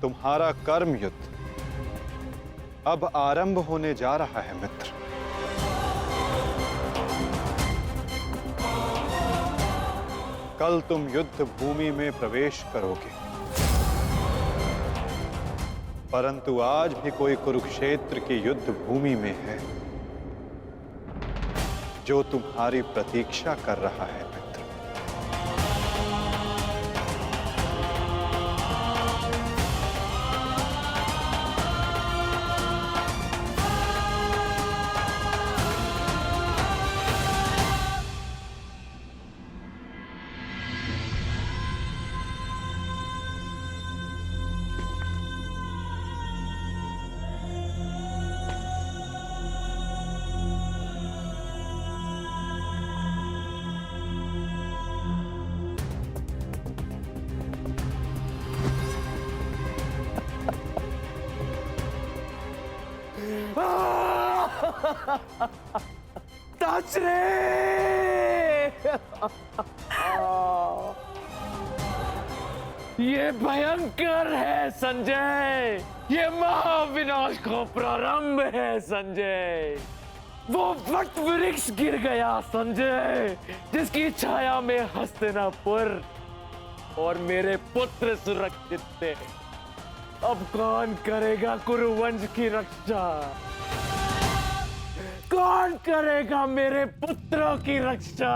तुम्हारा कर्म युद्ध अब आरंभ होने जा रहा है मित्र। कल तुम युद्ध भूमि में प्रवेश करोगे, परंतु आज भी कोई कुरुक्षेत्र की युद्ध भूमि में है जो तुम्हारी प्रतीक्षा कर रहा है मित्र। ये भयंकर है संजय, ये महाविनाश का प्रारंभ है संजय। वो वट वृक्ष गिर गया संजय, जिसकी छाया में हस्तिनापुर और मेरे पुत्र सुरक्षित थे। अब कौन करेगा कुरुवंश की रक्षा? कौन करेगा मेरे पुत्रों की रक्षा?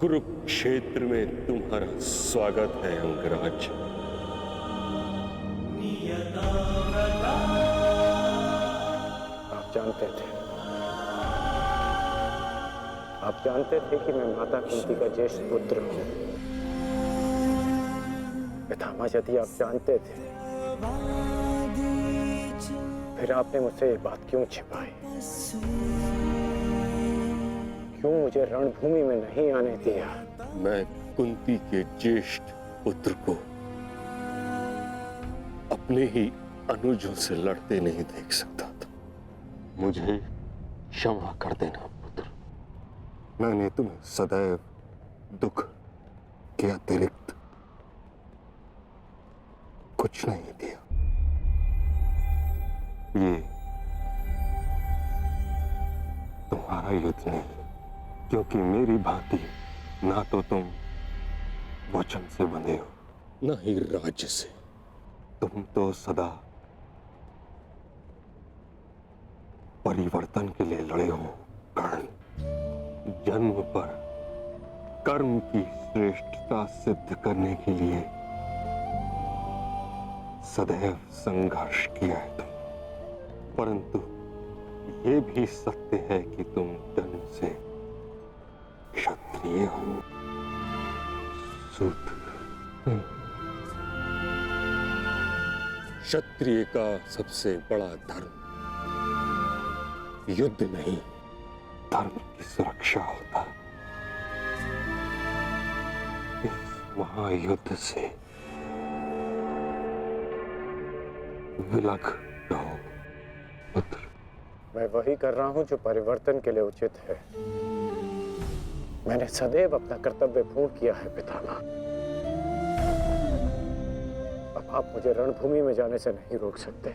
कुरुक्षेत्र में तुम्हारा स्वागत है अंगराज। आप जानते थे कि मैं माता कुंती का ज्येष्ठ पुत्र हूं। पितामह, यदि आप जानते थे फिर आपने मुझसे ये बात क्यों छिपाई? क्यों मुझे रणभूमि में नहीं आने दिया? मैं कुंती के ज्येष्ठ पुत्र को अपने ही अनुजों से लड़ते नहीं देख सकता था। मुझे क्षमा कर देना पुत्र। मैंने तुम्हें सदैव दुख के अतिरिक्त कुछ नहीं दिया। ये तुम्हारा युद्ध नहीं, क्योंकि मेरी भांति ना तो तुम वचन से बंधे हो, ना ही राज्य से। तुम तो सदा परिवर्तन के लिए लड़े हो कर्ण। जन्म पर कर्म की श्रेष्ठता सिद्ध करने के लिए सदैव संघर्ष किया है तुम। परंतु ये भी सत्य है कि तुम जन्म से क्षत्रिय हो, शूद्र। क्षत्रिय का सबसे बड़ा धर्म युद्ध नहीं, धर्म की सुरक्षा होता। इस महायुद्ध से विलग रहो पुत्र। मैं वही कर रहा हूं जो परिवर्तन के लिए उचित है। मैंने सदैव अपना कर्तव्य पूर्ण किया है पितामह। अब आप मुझे रणभूमि में जाने से नहीं रोक सकते।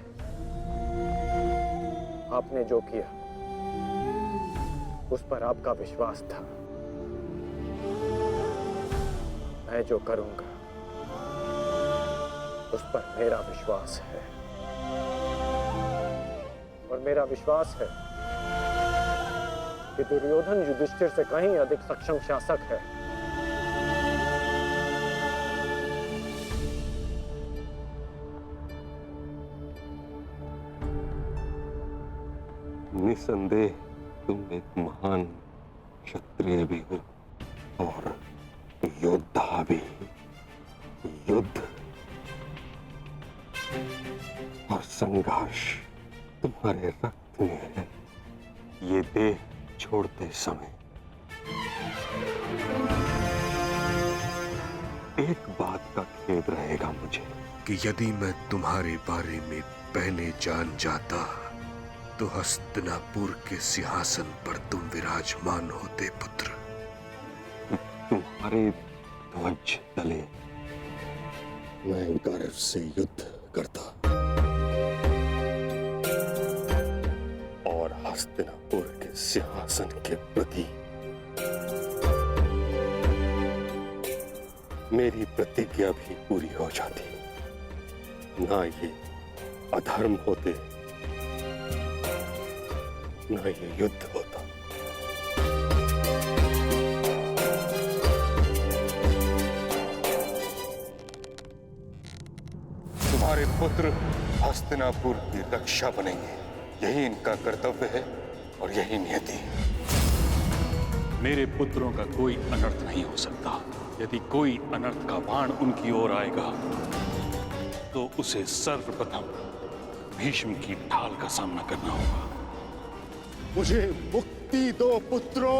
आपने जो किया उस पर आपका विश्वास था। मैं जो करूंगा उस पर मेरा विश्वास है, और मेरा विश्वास है कि दुर्योधन युधिष्ठिर से कहीं अधिक सक्षम शासक है। निसंदेह तुम एक महान क्षत्रिय भी हो और योद्धा भी। निगाह तुम्हारे रक्त में है। ये देह छोड़ते समय एक बात का खेद रहेगा मुझे कि यदि मैं तुम्हारे बारे में पहले जान जाता तो हस्तिनापुर के सिंहासन पर तुम विराजमान होते पुत्र। तुम्हारे ध्वज तले मैं गर्व से युद्ध करता और हस्तिनापुर के सिंहासन के प्रति मेरी प्रतिज्ञा भी पूरी हो जाती। ना ये अधर्म होते, ना ये युद्ध होता। तुम्हारे पुत्र हस्तिनापुर की रक्षा बनेंगे, यही इनका कर्तव्य है और यही नियति। मेरे पुत्रों का कोई अनर्थ नहीं हो सकता। यदि कोई अनर्थ का बाण उनकी ओर आएगा तो उसे सर्वप्रथम भीष्म की ढाल का सामना करना होगा। मुझे मुक्ति दो पुत्रों।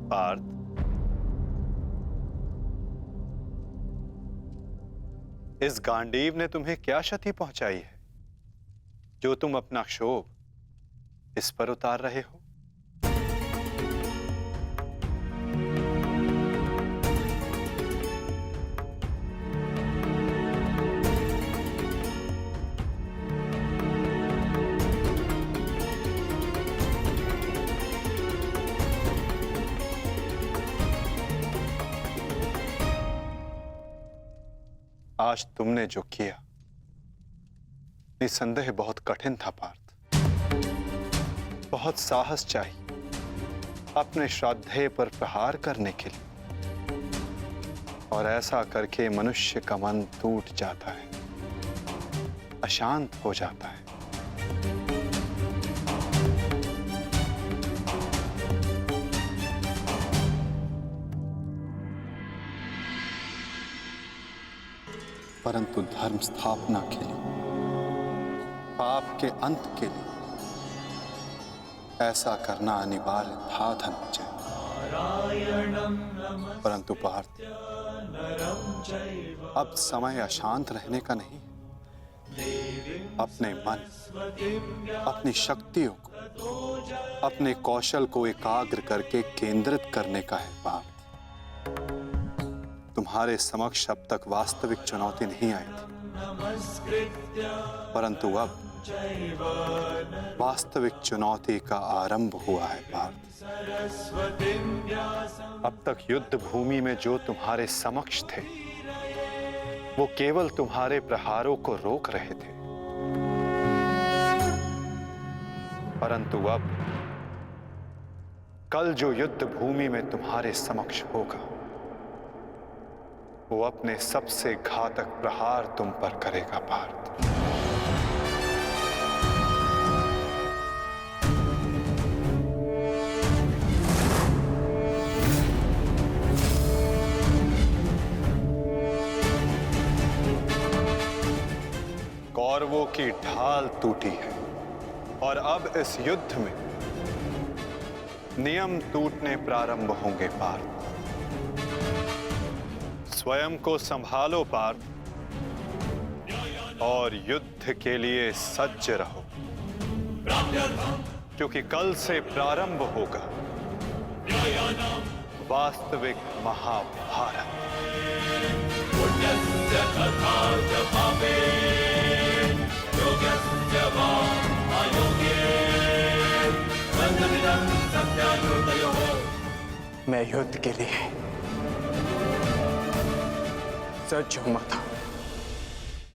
पार्थ, इस गांडीव ने तुम्हें क्या क्षति पहुंचाई है जो तुम अपना क्षोभ इस पर उतार रहे हो? आज तुमने जो किया निसंदेह बहुत कठिन था पार्थ। बहुत साहस चाहिए अपने श्राद्धेय पर प्रहार करने के लिए, और ऐसा करके मनुष्य का मन टूट जाता है, अशांत हो जाता है। परंतु धर्म स्थापना के लिए, पाप के अंत के लिए ऐसा करना अनिवार्य था धनंजय। परंतु पार्थ, अब समय अशांत रहने का नहीं। अपने मन, अपनी शक्तियों को, अपने कौशल को एकाग्र करके केंद्रित करने का है पार्थ। तुम्हारे समक्ष अब तक वास्तविक चुनौती नहीं आई थी, परंतु अब वास्तविक चुनौती का आरंभ हुआ है पार्थ। अब तक युद्ध भूमि में जो तुम्हारे समक्ष थे वो केवल तुम्हारे प्रहारों को रोक रहे थे, परंतु अब कल जो युद्ध भूमि में तुम्हारे समक्ष होगा वो अपने सबसे घातक प्रहार तुम पर करेगा पार्थ। कौरवों की ढाल टूटी है और अब इस युद्ध में नियम टूटने प्रारंभ होंगे पार्थ। स्वयं को संभालो पार्थ और युद्ध के लिए सज्ज रहो, क्योंकि कल से प्रारंभ होगा वास्तविक महाभारत। मैं युद्ध के लिए सज्ज हूं माता।